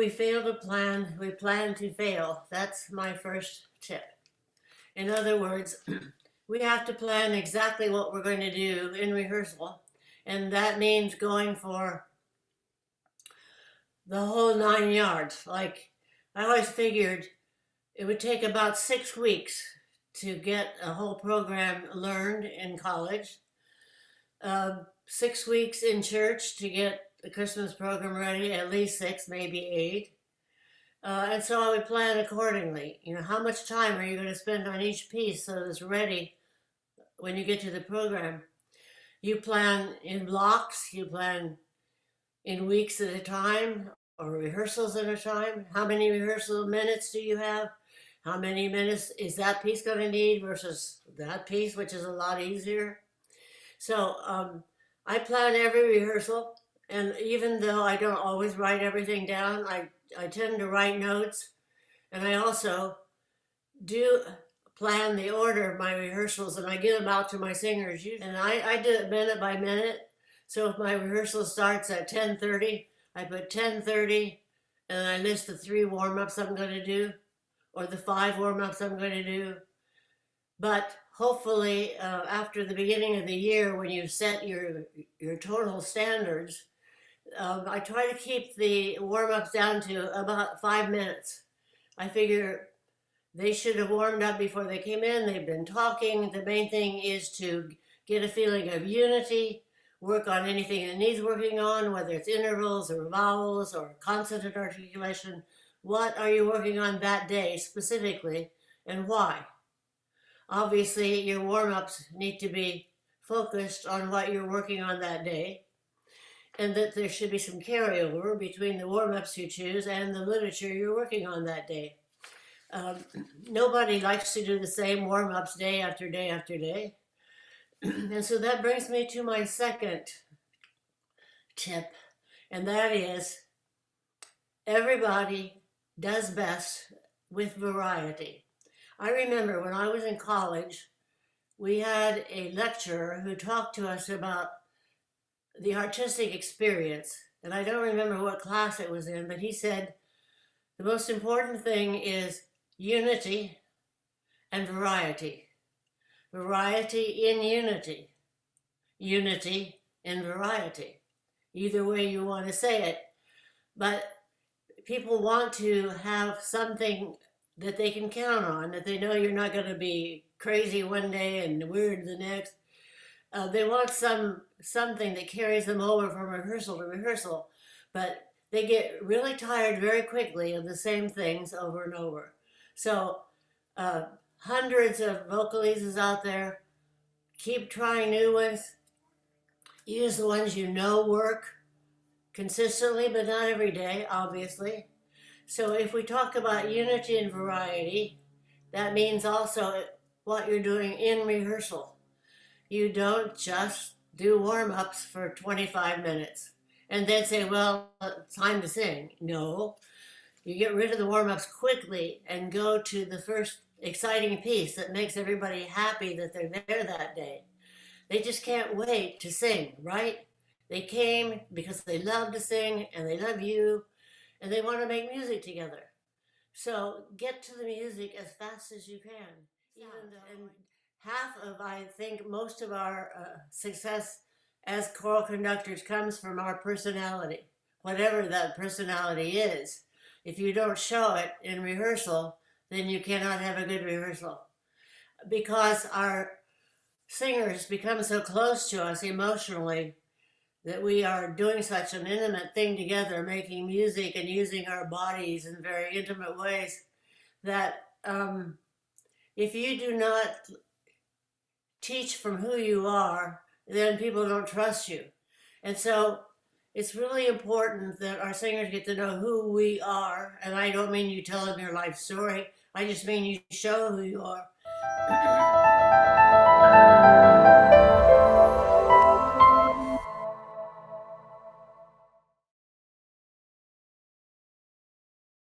we fail to plan, we plan to fail. That's my first tip. In other words, we have to plan exactly what we're going to do in rehearsal. And that means going for the whole 9 yards. Like, I always figured it would take about 6 weeks to get a whole program learned in college, 6 weeks in church to get the Christmas program ready, at least 6, maybe 8. And so I would plan accordingly. You know, how much time are you going to spend on each piece so it's ready when you get to the program? You plan in blocks, you plan in weeks at a time or rehearsals at a time. How many rehearsal minutes do you have? How many minutes is that piece going to need versus that piece, which is a lot easier? So I plan every rehearsal, and even though I don't always write everything down, I tend to write notes, and I also do plan the order of my rehearsals, and I give them out to my singers. And I do it minute by minute. So if my rehearsal starts at 10:30, I put 10:30, and then I list the 3 warm-ups I'm going to do, or the 5 warm-ups I'm going to do. But hopefully, after the beginning of the year, when you set your total standards, I try to keep the warm-ups down to about 5 minutes. I figure they should have warmed up before they came in. They've been talking. The main thing is to get a feeling of unity, work on anything that needs working on, whether it's intervals or vowels or consonant articulation. What are you working on that day specifically, and why? Obviously, your warm-ups need to be focused on what you're working on that day, and that there should be some carryover between the warm-ups you choose and the literature you're working on that day. Nobody likes to do the same warm-ups day after day after day. And so that brings me to my second tip, and that is everybody does best with variety. I remember when I was in college, we had a lecturer who talked to us about the artistic experience, and I don't remember what class it was in, but he said the most important thing is unity and variety. Variety in unity. Unity in variety. Either way you want to say it. But people want to have something that they can count on, that they know you're not going to be crazy one day and weird the next. They want something that carries them over from rehearsal to rehearsal, but they get really tired very quickly of the same things over and over. So hundreds of vocalises out there. Keep trying new ones. Use the ones you know work consistently, but not every day, obviously. So if we talk about unity and variety, that means also what you're doing in rehearsal. You don't just do warm-ups for 25 minutes and then say, well, it's time to sing. No, you get rid of the warm-ups quickly and go to the first exciting piece that makes everybody happy that they're there that day. They just can't wait to sing, right? They came because they love to sing and they love you and they want to make music together. So get to the music as fast as you can. And half of, I think, most of our success as choral conductors comes from our personality, whatever that personality is. If you don't show it in rehearsal, then you cannot have a good rehearsal. Because our singers become so close to us emotionally that we are doing such an intimate thing together, making music and using our bodies in very intimate ways, that if you do not teach from who you are, then people don't trust you. And so it's really important that our singers get to know who we are. And I don't mean you tell them your life story. I just mean you show who you are.